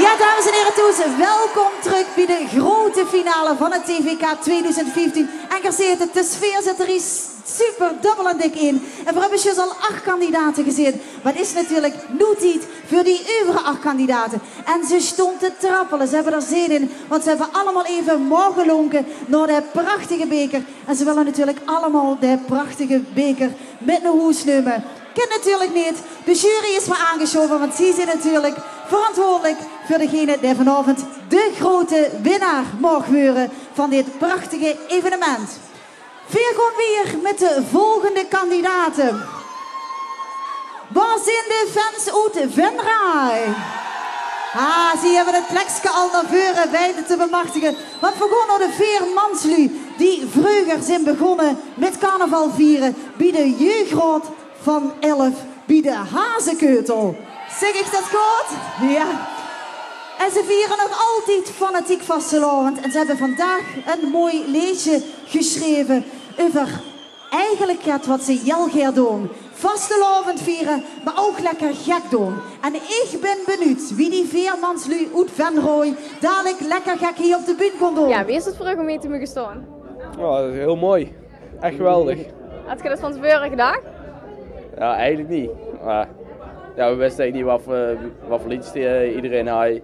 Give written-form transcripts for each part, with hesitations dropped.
Ja, dames en heren, toes, welkom terug bij de grote finale van het TVK 2015. Engageert de sfeer zit er super dubbel en dik in. En we hebben dus al 8 kandidaten gezien. Maar het is natuurlijk nu tijd voor die overige 8 kandidaten. En ze stond te trappelen, ze hebben er zin in. Want ze hebben allemaal even morgenlonken naar de prachtige beker. En ze willen natuurlijk allemaal de prachtige beker met een hoes nemen. Ken natuurlijk niet. De jury is maar aangeschoven, want zij zijn natuurlijk verantwoordelijk voor degene die vanavond de grote winnaar mag worden van dit prachtige evenement. Welkom weer met de volgende kandidaten. Waar zijn de fans uit Venray? Ah, ze hebben het plekje al naar voren weten te bemachtigen. Want we gaan naar de 4 manslui die vroeger zijn begonnen met carnaval vieren bij de jeugdraad van 11 bij de Hazekeutel. Zeg ik dat goed? Ja. En ze vieren nog altijd fanatiek vastelovend. En ze hebben vandaag een mooi leesje geschreven over eigenlijk het wat ze heel doen. Vastelovend vieren, maar ook lekker gek doen. En ik ben benieuwd wie die 4 manslui uit Venray dadelijk lekker gek hier op de bühne kon doen. Ja, wie is het voor om mee te mogen staan? Oh, dat is heel mooi. Echt geweldig. Had je dat van tevoren gedacht? Ja, eigenlijk niet. Maar, ja, we wisten eigenlijk niet wat voor liedjes iedereen had.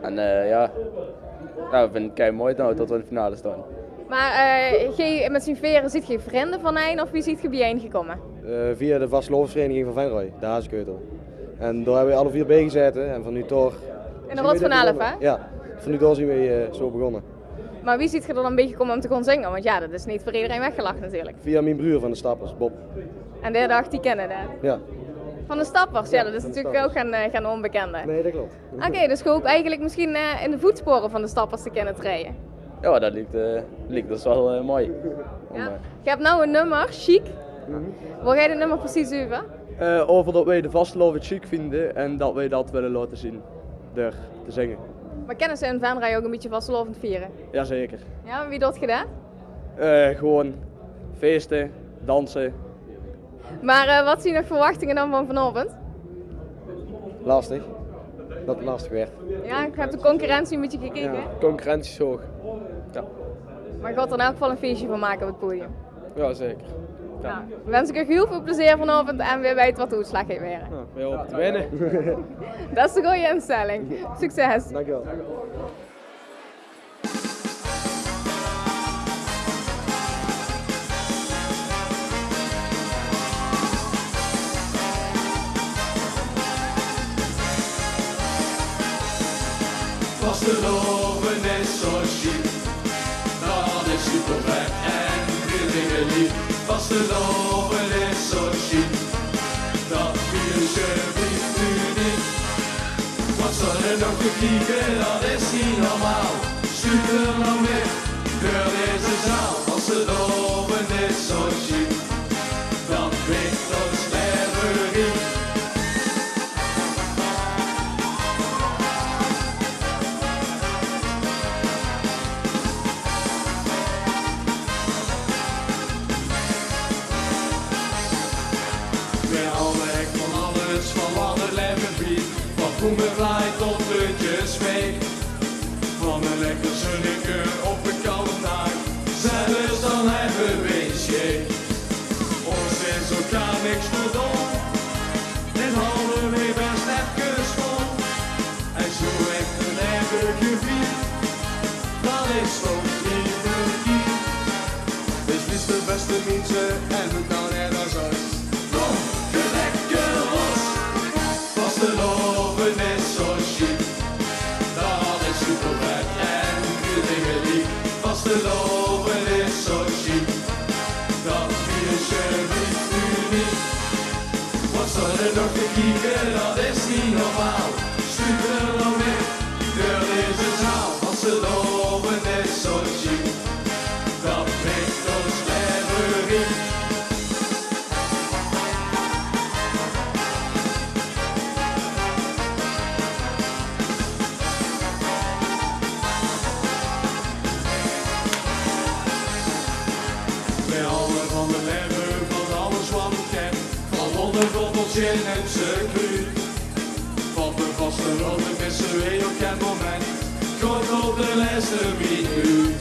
En ja, we vinden het kei mooi nou, dat we in de finale staan. Maar met zijn veren ziet je vrienden van een of wie ziet je bijeen gekomen? Via de vastelovensvereniging van Venray, de Hazekeutel. En daar hebben we alle 4 bij gezeten en van nu door... In de rot van 11, hè? Ja, van nu door zijn we zo begonnen. Maar wie ziet je er dan een beetje komen om te gaan zingen? Want ja, dat is niet voor iedereen weggelachen natuurlijk. Via mijn broer van de Stappers, Bob. En die dacht die kennen dat? Ja. Van de Stappers, ja, dat is natuurlijk ook geen onbekende. Nee, dat klopt. Oké, dus je hoopt eigenlijk misschien in de voetsporen van de Stappers te kunnen treden. Ja, dat lijkt dus wel mooi. Ja. Je hebt nou een nummer, Chic. Waar ga je het nummer precies over? Over dat wij de vastelovend chic vinden en dat wij dat willen laten zien door te zingen. Maar kennen ze in Venray ook een beetje vastelovend vieren? Jazeker. Ja, wie doet je dat? Gewoon feesten, dansen. Maar wat zijn je nog verwachtingen dan van vanavond? Lastig. Dat het lastig werd. Ja, ik heb de concurrentie een beetje gekeken. Ja, concurrentie is hoog. Ja. Maar je gaat er in elk geval een feestje van maken op het podium. Ja, zeker. Ja. Nou, wens ik je heel veel plezier vanavond en weer weten wat de uitslag gaat weer. Ja, we hopen te winnen. Dat is de goede instelling. Succes! Dankjewel. Vasteloven is zo chic, dat is super vet en iedereen lief. Vasteloven is zo chic, dat vieren ze niet niet. Wat zal er nog te kijken, dat is niet normaal. Stuur er nou mee, door deze zaal. Vasteloven is zo chic, dat weet ons leverie. Koemervlaai tot puntjesweek. Van een lekker zonnetje op een koude dag. Zelfs dan hebben we scheek. Ons is ook gar niks te doen. En houden we best even schoon. En zo echt een eigen gebied. Dat is toch niet verkeerd. Dus niet de beste mensen en het nou net als ons. Kom, je lekker los. Vasteloven is zo chic, dat is super vet en iedereen lief. Vasteloven is zo chic, dat vieren ze niet uniek. Wat zal er nog te kijken, dat is niet normaal. Stuur er nou mee, door deze zaal. Vasteloven is zo chic, dat brengt ons leverie. Van de leggen, van alles wat ik ken. Van 100 bottels gin en circuit. Van de vaste rode vissen weet ook beste vriend nu.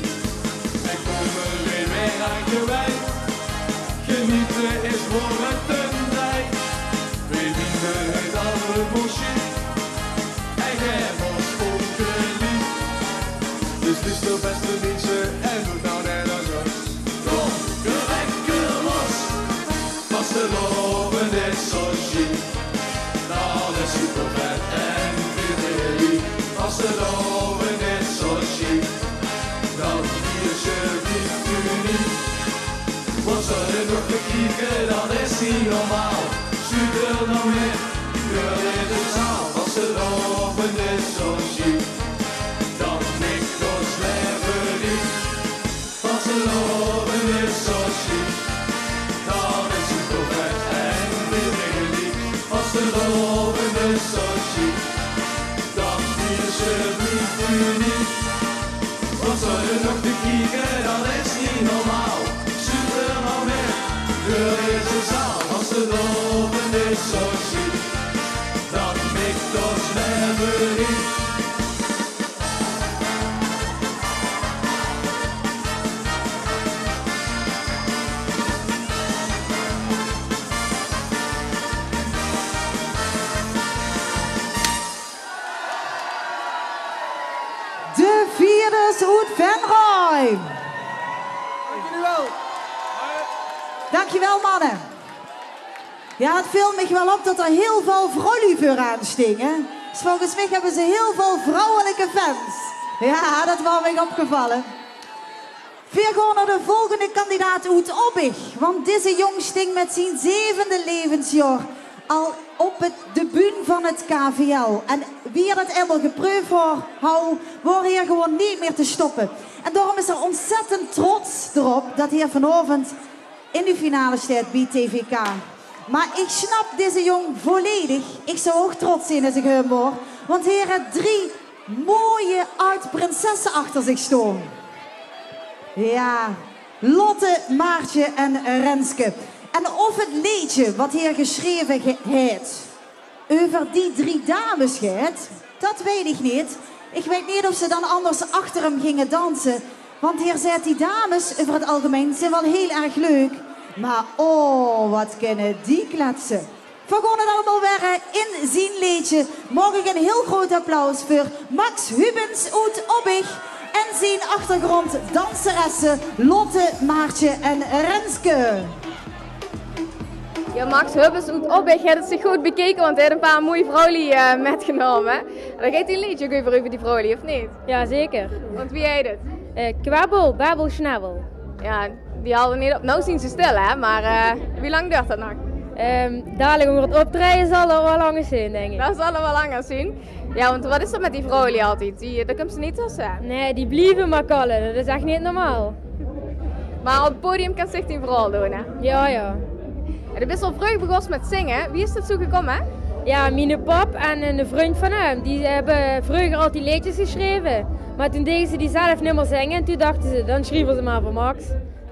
En kom er weer aan je wijn. Genieten is voor het een tijd. We vinden het allerbosje. En jij hebt ons ook lief. Dus het is de beste vriendje en doe nou net als ons. Kom, ga lekker los. Vasteloven is zo chic. Dat is super vet en veel lief. Vasteloven is zo chic. Dat biertje biedt u niet. Wat zullen nog te kieken, dat is niet normaal. Stuur er nou mee, deur in de zaal. Vasteloven is zo chic. Dat mikt ons leven niet. Vasteloven is zo chic. Dat is super vet en veel lief. Vasteloven is zo chic. Dat biertje biedt u niet. Wat zal je nog te kieken, dat is niet normaal. Stuur er nou mee, deur in de zaal. Vasteloven is zo chic. Dat mikt ons leven niet. De vierde Oet Venrooy. Dank jullie wel. Dankjewel, mannen. Ja, het viel me wel op dat er heel veel vrouwliefheur aan stingen. Dus volgens mij hebben ze heel veel vrouwelijke fans. Ja, dat was me opgevallen. We gaan naar de volgende kandidaat uit Oppig. Want deze jong sting met zijn 7e levensjaar al op het debuut van het KVL. En wie dat eenmaal geproefd hou, wordt hier gewoon niet meer te stoppen. En daarom is er ontzettend trots erop dat hij vanavond in de finale staat bij TVK. Maar ik snap deze jong volledig. Ik zou ook trots zijn als ik hem hoor. Want hij heeft 3 mooie oud-prinsessen achter zich staan. Ja, Lotte, Maartje en Renske. En of het liedje wat hij geschreven heeft over die 3 dames gaat, dat weet ik niet. Ik weet niet of ze dan anders achter hem gingen dansen. Want hier zegt die dames over het algemeen zijn wel heel erg leuk. Maar oh, wat kunnen die kletsen. We gaan het allemaal weer in zijn liedje. Mag ik een heel groot applaus voor Max Hubens uit Oppig en zijn achtergrond danseressen Lotte, Maartje en Renske. Ja, Max Hubbes uit Oppig heeft het zich goed bekeken, want hij heeft een paar mooie vrouwen metgenomen. Dan gaat hij een liedje over die vrouwen, of niet? Ja, zeker. Want wie heet het? Kwabbel, babbel, schnabbel. Ja, die haalden niet op. Nou zien ze stil, hè? Maar wie lang duurt dat nog? Dadelijk onder het optreden zal er wel lang zijn, denk ik. Dat zal er wel lang zien. Ja, want wat is er met die vrouwen altijd? Daar komt ze niet tussen. Nee, die blijven maar kallen. Dat is echt niet normaal. Maar op het podium kan zich die vooral doen, hè? Ja, ja. En je bent al vroeg begonnen met zingen. Wie is dat zo gekomen, hè? Ja, mijn pap en een vriend van hem. Die hebben vroeger altijd liedjes geschreven. Maar toen deden ze die zelf niet meer zingen. En toen dachten ze, dan schreven ze maar voor Max.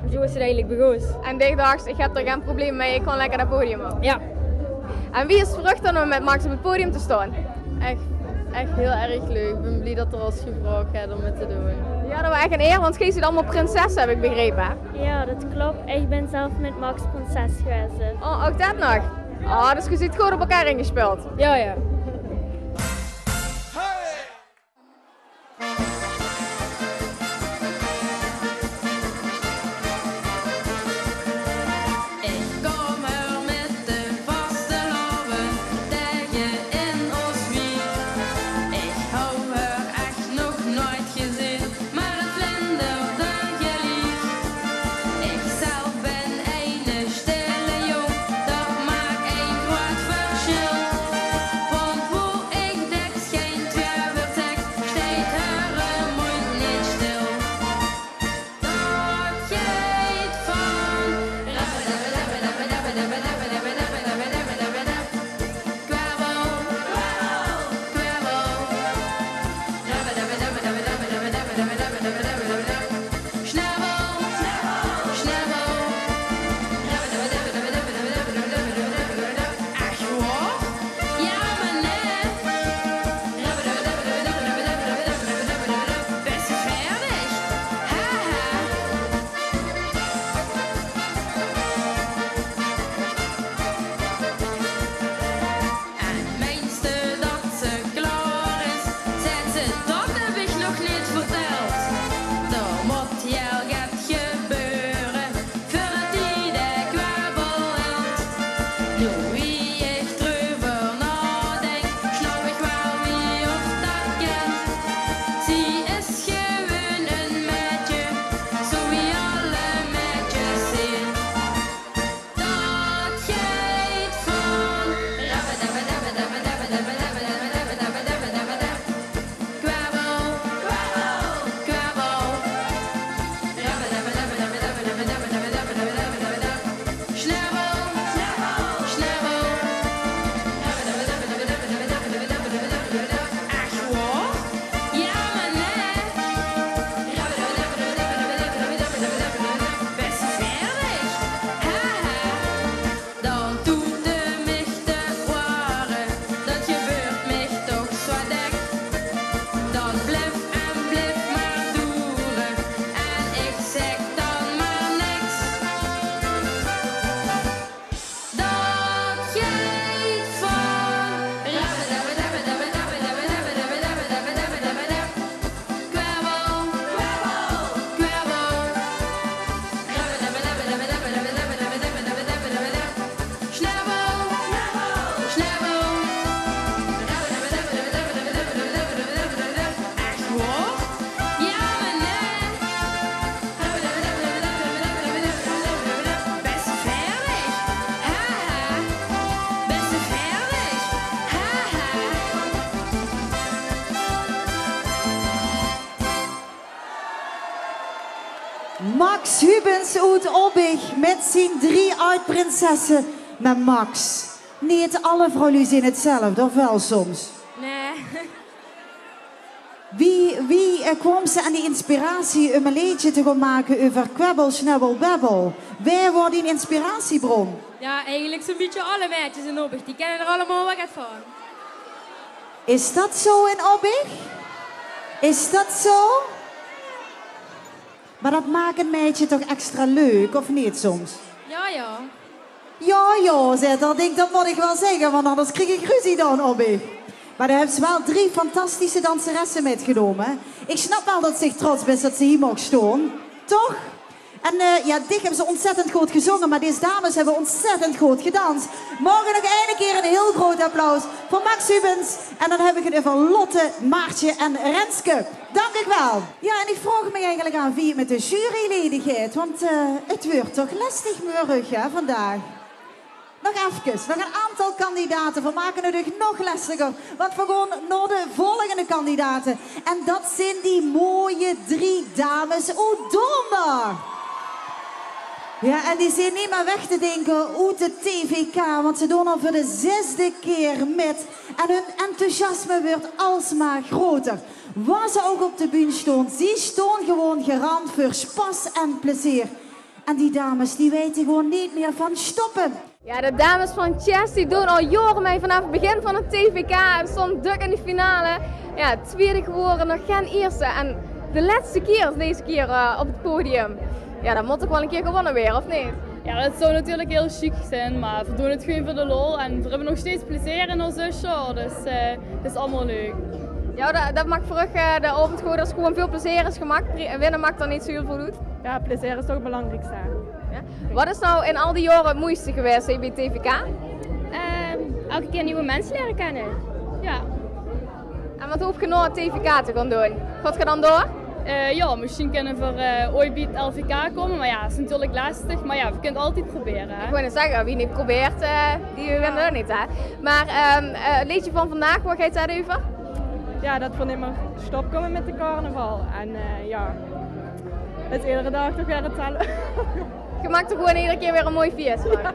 En zo is het eigenlijk begonnen. En ik dacht, ik heb er geen probleem mee. Ik kan lekker naar het podium op. Ja. En wie is het vrucht dan om met Max op het podium te staan? Echt heel erg leuk. Ik ben blij dat er ons gevraagd heeft om het te doen. Ja, dat was echt een eer, want jij ziet allemaal prinsessen, heb ik begrepen. Hè? Ja, dat klopt. Ik ben zelf met Max prinses geweest. Oh, ook dat nog? Oh, dus je ziet goed op elkaar ingespeeld. Ja, ja. Want Max Hubens uit Obbig met zijn 3 oud-prinsessen met Max. Niet alle vrouwen zijn hetzelfde, of wel soms? Nee. Wie kwam ze aan die inspiratie om een liedje te gaan maken over kwebbel, schnabbel, babbel? Waar wordt die inspiratiebron? Ja, eigenlijk zo'n beetje alle meisjes in Obbig. Die kennen er allemaal wat van. Is dat zo in Obbig? Is dat zo? Maar dat maakt een meisje toch extra leuk, of niet soms? Ja, ja. Ja, zegt dat. Dat moet ik wel zeggen, want anders krijg ik ruzie dan, Obbig. Maar daar hebben ze wel 3 fantastische danseressen metgenomen. Ik snap wel dat ze trots is dat ze hier mogen staan. Toch? En ja, dit hebben ze ontzettend goed gezongen, maar deze dames hebben ontzettend goed gedanst. Morgen nog een keer een heel groot applaus voor Max Hubens. En dan heb ik het over Lotte, Maartje en Renske. Dank ik wel. Ja, en ik vraag me eigenlijk aan wie het met de juryleden gaat. Want het wordt toch lastig morgen, hè, vandaag. Nog even, nog een aantal kandidaten. We maken het nog lastiger. Want we gaan naar de volgende kandidaten. En dat zijn die mooie 3 dames uit Donner. Ja, en die zijn niet meer weg te denken uit de TVK. Want ze doen al voor de 6e keer met. En hun enthousiasme wordt alsmaar groter. Waar ze ook op de bühne staan, ze staan gewoon garant voor spas en plezier. En die dames, die weten gewoon niet meer van stoppen. Ja, de dames van Chess die doen al jaren mee vanaf het begin van het TVK. En stonden dik in de finale. Ja, 2e geworden, nog geen eerste. En de laatste keer is deze keer op het podium. Ja, dan moet toch wel een keer gewonnen weer, of niet? Ja, dat zou natuurlijk heel chic zijn, maar we doen het gewoon voor de lol. En we hebben nog steeds plezier in ons show, dus het is allemaal leuk. Ja, dat maakt terug de avond gewoon, dat is gewoon veel plezier is gemaakt. Winnen maakt dan niet zo heel veel uit. Ja, plezier is toch belangrijk. Ja? Wat is nou in al die jaren het moeiste geweest bij TVK? Elke keer nieuwe mensen leren kennen. Ja. En wat hoef je nou het TVK te gaan doen? Gaat je dan door? Ja, misschien kunnen we ooit bij het LVK komen, maar ja, dat is natuurlijk lastig. Maar ja, we kunnen het altijd proberen. Hè? Ik wou net zeggen, wie niet probeert, die wint er niet. Hè? Maar het liedje van vandaag, wat gaat het over? Ja, dat we niet meer stop komen met de carnaval. En ja, het is iedere dag toch weer hetzelfde. Je maakt er gewoon iedere keer weer een mooi feest van. Ja.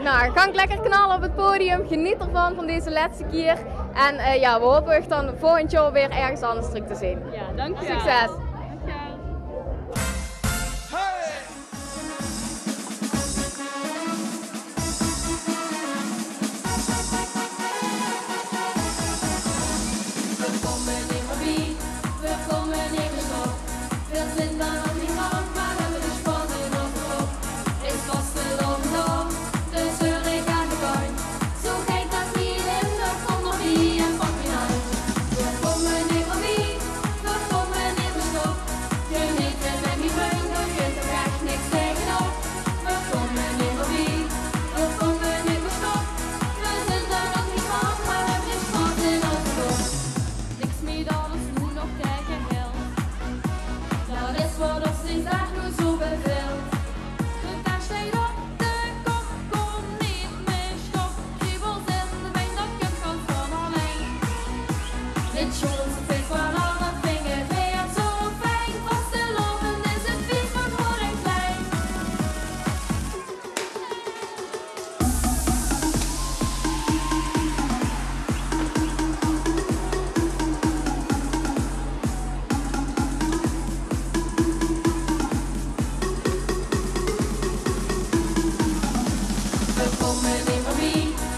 Nou, ga lekker knallen op het podium. Geniet ervan, van deze laatste keer. En ja, we hopen echt dan volgend jaar weer ergens anders terug te zien. Ja, dankjewel. Succes!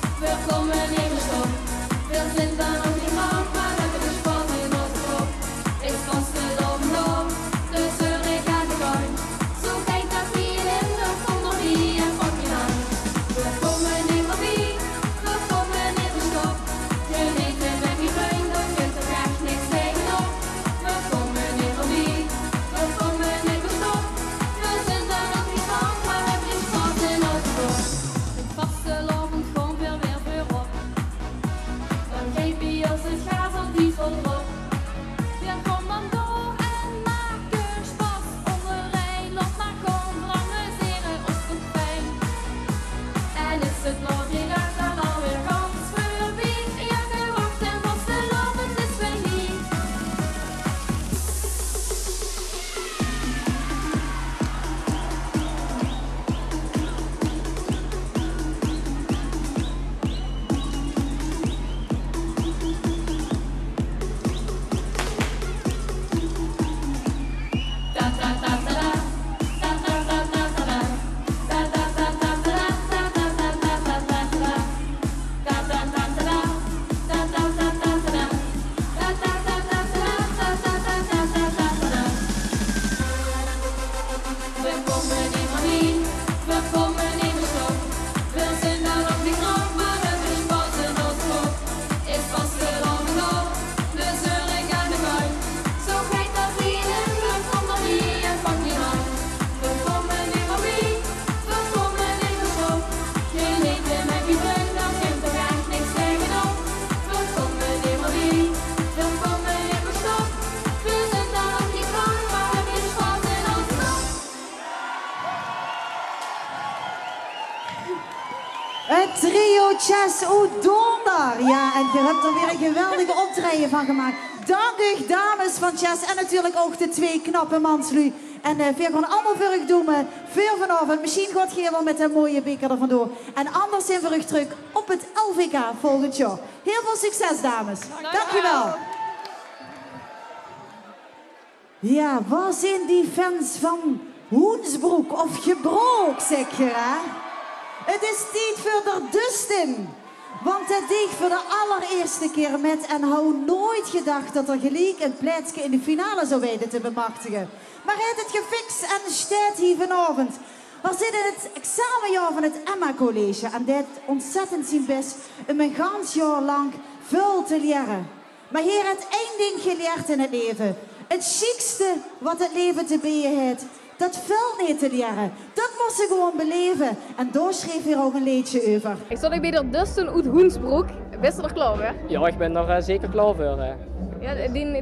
We komen in de stop. Veel vindt dan ook niet man, maar hebben de spot. Trio Chess Oudonder. Ja, en je hebt er weer een geweldige optreden van gemaakt. Dank u, dames van Chess. En natuurlijk ook de twee knappe manslui. En veel gaan allemaal voor u doen. Veel vanavond. Misschien gaat je wel met een mooie beker er vandoor. En anders zijn we terug op het LVK volgend jaar. Heel veel succes, dames. Dankjewel. Ja, waar zijn die fans van Hoensbroek of Gebroek, zeg je, hè? Het is tijd voor de Dustin. Want het deed voor de allereerste keer met en hou nooit gedacht dat er gelijk een plaatsje in de finale zou weten te bemachtigen. Maar hij heeft het gefixt en staat hier vanavond. We zitten in het examenjaar van het Emma College en dit ontzettend zijn best om een gans jaar lang veel te leren. Maar hier heeft één ding geleerd in het leven. Het chicste wat het leven te bieden heeft, dat valt niet te leren. Dat moest ze gewoon beleven. En daar schreef hij ook een liedje over. Ik stond bij de Dustin uit Hoensbroek. Bist je er klaar voor? Ja, ik ben er zeker klaar voor. Ja,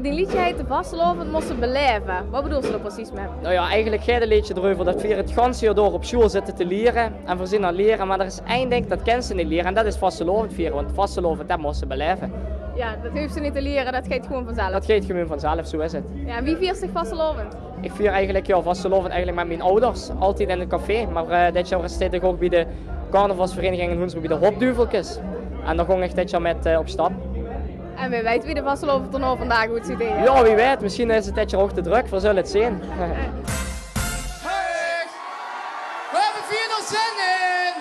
die liedje heet de vastelovend moesten beleven. Wat bedoel je er precies mee? Nou ja, eigenlijk gaat het liedje erover dat we het ganse jaar door op school zitten te leren. En we zien aan leren, maar er is één ding dat kennen ze niet leren. En dat is vastelovend vieren, want vastelovend dat moesten beleven. Ja, dat hoeft ze niet te leren, dat gaat gewoon vanzelf. Dat gaat gewoon vanzelf, zo is het. Ja, en wie viert zich vastelovend? Ik vier eigenlijk ja, vastelovend eigenlijk met mijn ouders, altijd in het café. Maar dit jaar zit ik ook bij de carnavalsvereniging in Hoensbroek bij de Hopduveltjes. En dan ging ik dit jaar met op stap. En wie weet wie de vastelovend er nou vandaag goed ziet. Ja, wie weet. Misschien is het dit jaar ook te druk, we zullen het zien. Hey, we hebben 4 zin in.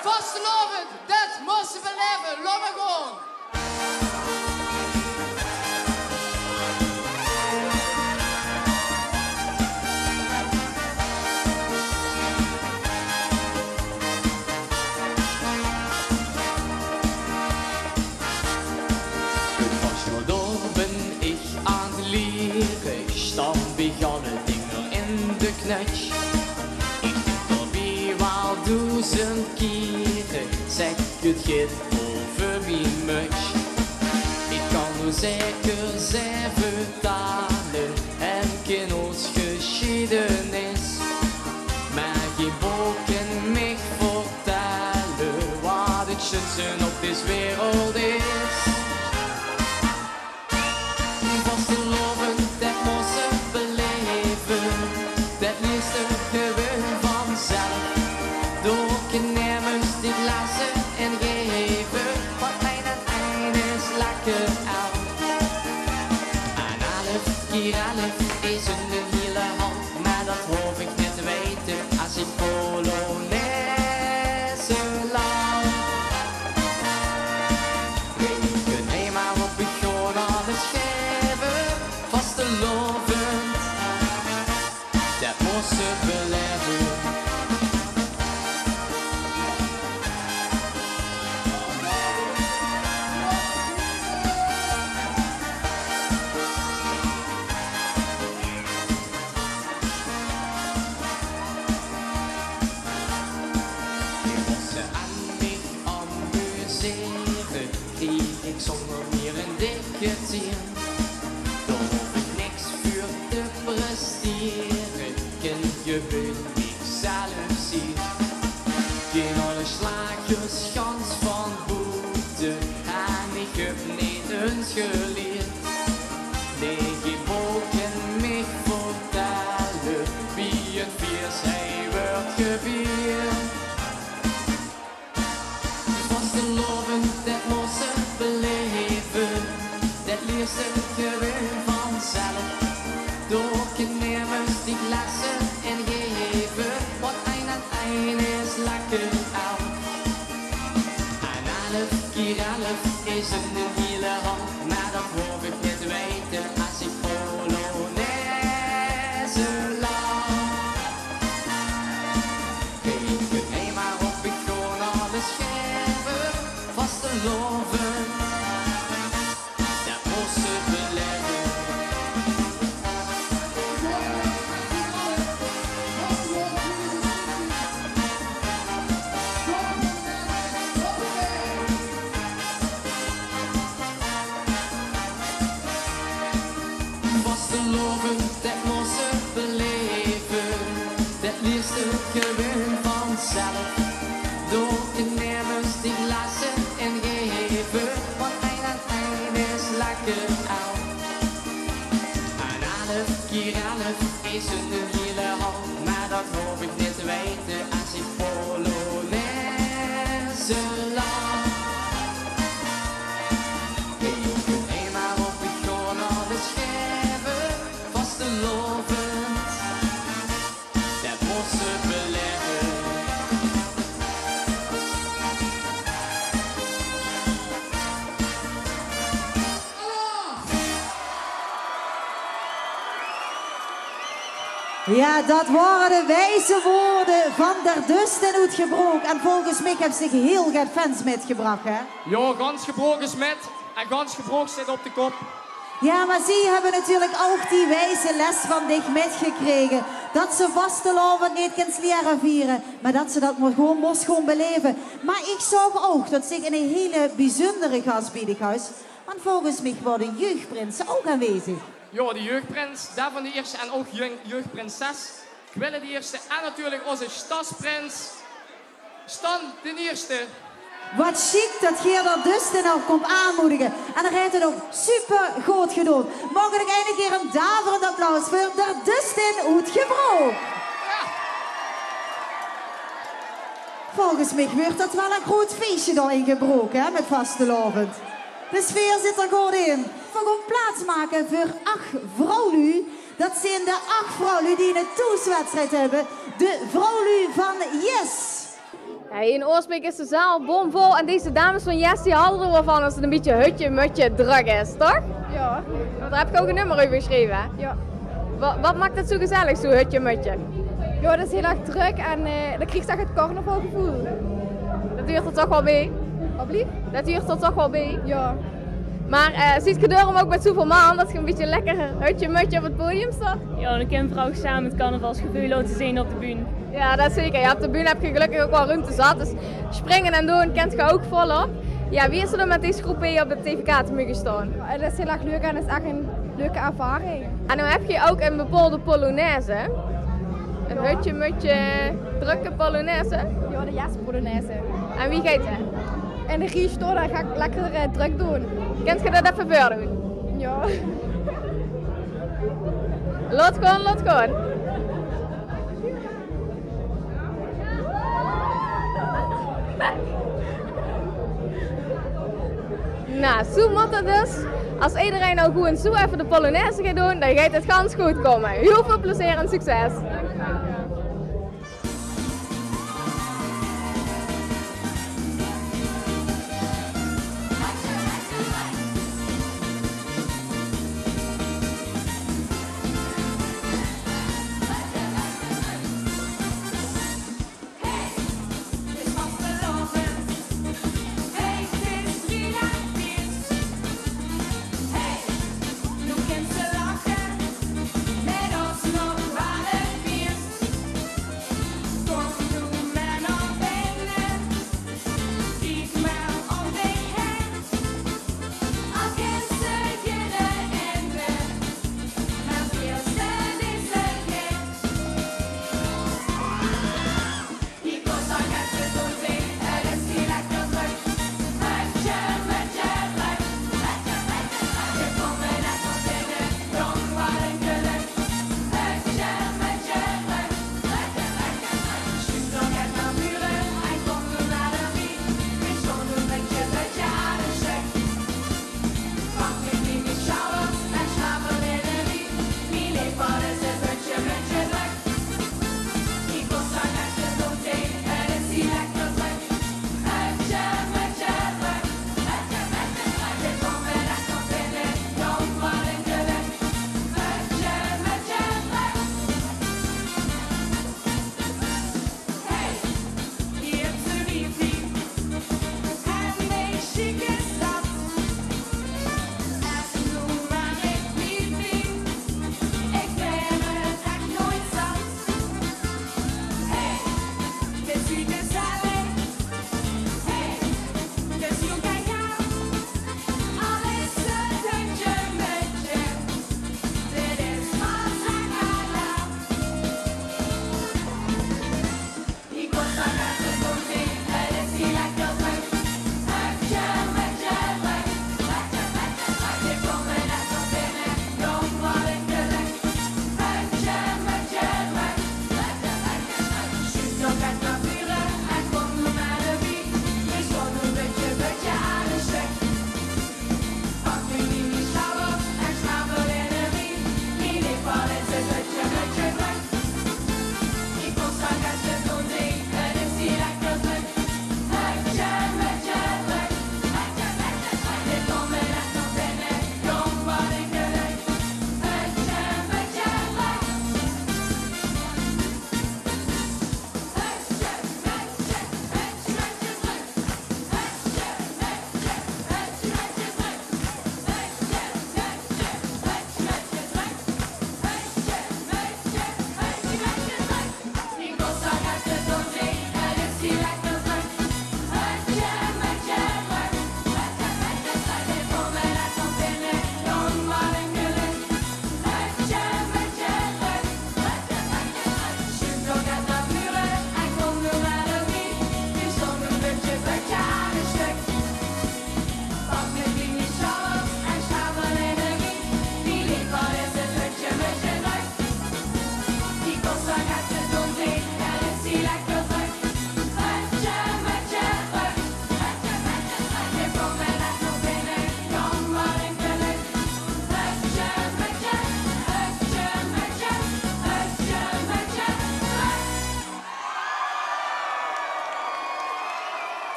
Vastelovend, dat moesten we leven. Laat maar gewoon. Dan begonnen dingen in de knutsch. Ik denk alweer wel 1000 keren, zeg het gaat over wie much. Ik kan nu zeker zijn vertalen en ken ons geschiedenis. Maar geen boeken mij vertellen wat het schutsen op deze wereld is. Vastelovend, dat moest ze beleven. Dat leest er gewoon vanzelf. Door kennemers die lassen en geven. Wat mijn uiteinde is lekker uit. En 11 keer 11 is een hele hand. Maar dat hoef ik niet te weten als ik Polonaise lang. Ik neem maar op, ik gewoon alles geven. Vastelovend, dat moest ze beleven. Ik moest ze aan mij amuseren, kreeg ik zonder meer een dikke tien. Presteren, ken je weet ik zelf zie. Geen alle slagers, gans van boete, en ik heb niet eens geleerd. Nee, geen boeken mij vertellen, wie het viert, hij wordt gevierd. Vastelovend, dat moest ze beleven, dat leert ze gewoon vanzelf. Door kennemers die lassen en geven, wat een aan een is lekker uit. En 11 keer 11 is een hele hand, maar dat hoef ik niet te weten als ik Polonaise lang. Ik neem maar op, ik gewoon alles geven, vastelovend, dat moest ze beleven. elke uil. En 11 keer 11 is een hele hal, maar dat hoef ik niet te weten als ik Polonaise lang. Ik ben eenmaal op begonnen aan de scherven, vastelovend, dat moest ze beleggen. Ja, dat waren de wijze woorden van der Dust en Oet Gebroek. En volgens mij heeft zich heel veel fans metgebracht, hè? Ja, gans gebroken is met en gans gebroken zit op de kop. Ja, maar ze hebben natuurlijk ook die wijze les van dich metgekregen. Dat ze vastelovend niet kunnen leren vieren, maar dat ze dat moest gewoon beleven. Maar ik zag ook dat zich in een hele bijzondere gastbiedinghuis, want volgens mij worden jeugdprinsen ook aanwezig. Ja, de jeugdprins, daarvan de eerste en ook jeugdprinses. Ik wil de eerste en natuurlijk onze stadsprins. Stan de eerste. Wat chic dat Gerard Dustin ook komt aanmoedigen. En dan heeft het ook super goed gedaan. Mogen ik een keer een daverend applaus voor der Dustin Oet Gebroek. Ja. Volgens mij wordt dat wel een groot feestje daar in Gebroek, hè, met vastelovend. De sfeer zit er goed in. We gaan plaats maken voor 8 vrouwen. Dat zijn de 8 vrouwen die een toetswedstrijd hebben. De vrouwen van Yes. Hey, in Oorsbeek is de zaal bomvol en deze dames van Yes die houden er wel van als het een beetje hutje-mutje druk is, toch? Ja. Want daar heb ik ook een nummer over geschreven, hè? Ja. Wat maakt het zo gezellig, zo hutje-mutje? Ja, dat is heel erg druk en dan krijg je echt het carnavalgevoel. Dat duurt er toch wel mee? Alblieft? Dat duurt er toch wel mee? Ja. Maar ziet je hem ook met zoveel man dat je een beetje lekker hutje-mutje op het podium staat? Ja, dan kan vrouw samen het carnavalsgevoel laten zien op de bühne. Ja, dat zeker. Ja, op de bühne heb je gelukkig ook wel ruimte zat. Dus springen en doen kent je ook volop. Ja, wie is er dan met deze groep op de TVK te mogen staan? Ja, dat is heel erg leuk en dat is echt een leuke ervaring. En dan heb je ook een bepaalde Polonaise. Een hutje-mutje, drukke Polonaise. Ja, de Yes Polonaise. En wie gaat dat? En de Ries daar ga ik lekker druk doen. Kent je dat even voor doen? Ja. Laat gaan, laat gaan. Nou, zo moet het dus. Als iedereen nou goed en zo even de Polonaise gaat doen, dan gaat het gans goed komen. Heel veel plezier en succes. Met ons nog 12 uur.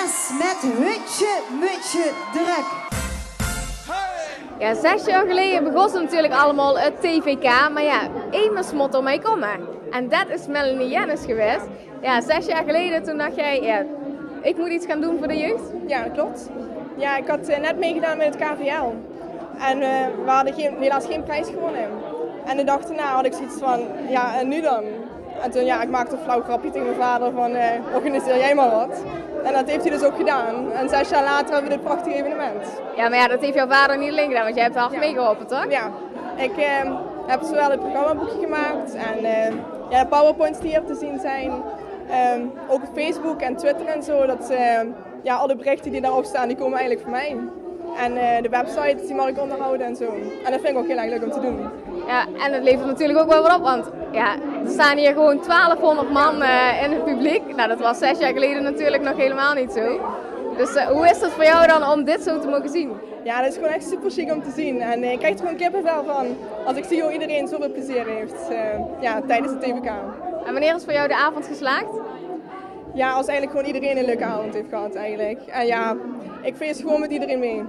Jess met Hutje Mutje Druk. Ja, 6 jaar geleden begon ze natuurlijk allemaal het TVK, maar ja, één motto mee komen. En dat is Melanie Jennis geweest. Ja, 6 jaar geleden toen dacht jij, ja, ik moet iets gaan doen voor de jeugd. Ja, dat klopt. Ja, ik had net meegedaan met het KVL. En we hadden helaas geen prijs gewonnen. En de dag daarna had ik zoiets van, ja, en nu dan? En toen, ja, ik maakte een flauw grapje tegen mijn vader van, organiseer jij maar wat. En dat heeft hij dus ook gedaan. En 6 jaar later hebben we dit prachtige evenement. Ja, maar ja, dat heeft jouw vader niet alleen gedaan, want jij hebt er hard meegeholpen, toch? Ja, ik heb zowel het programmaboekje gemaakt en ja, de powerpoints die hier te zien zijn. Ook op Facebook en Twitter en zo, dat ja, alle berichten die daarop staan, die komen eigenlijk van mij. En de website, die mag ik onderhouden en zo. En dat vind ik ook heel erg leuk om te doen. Ja, en het levert natuurlijk ook wel wat op, want ja, er staan hier gewoon 1200 man in het publiek. Nou, dat was 6 jaar geleden natuurlijk nog helemaal niet zo. Dus hoe is het voor jou dan om dit zo te mogen zien? Ja, dat is gewoon echt super chic om te zien. En ik krijg er gewoon kippenvel van als ik zie hoe iedereen zoveel plezier heeft ja, tijdens het TVK. En wanneer is voor jou de avond geslaagd? Ja, als eigenlijk gewoon iedereen een leuke avond heeft gehad eigenlijk. En ja, ik feest gewoon met iedereen mee.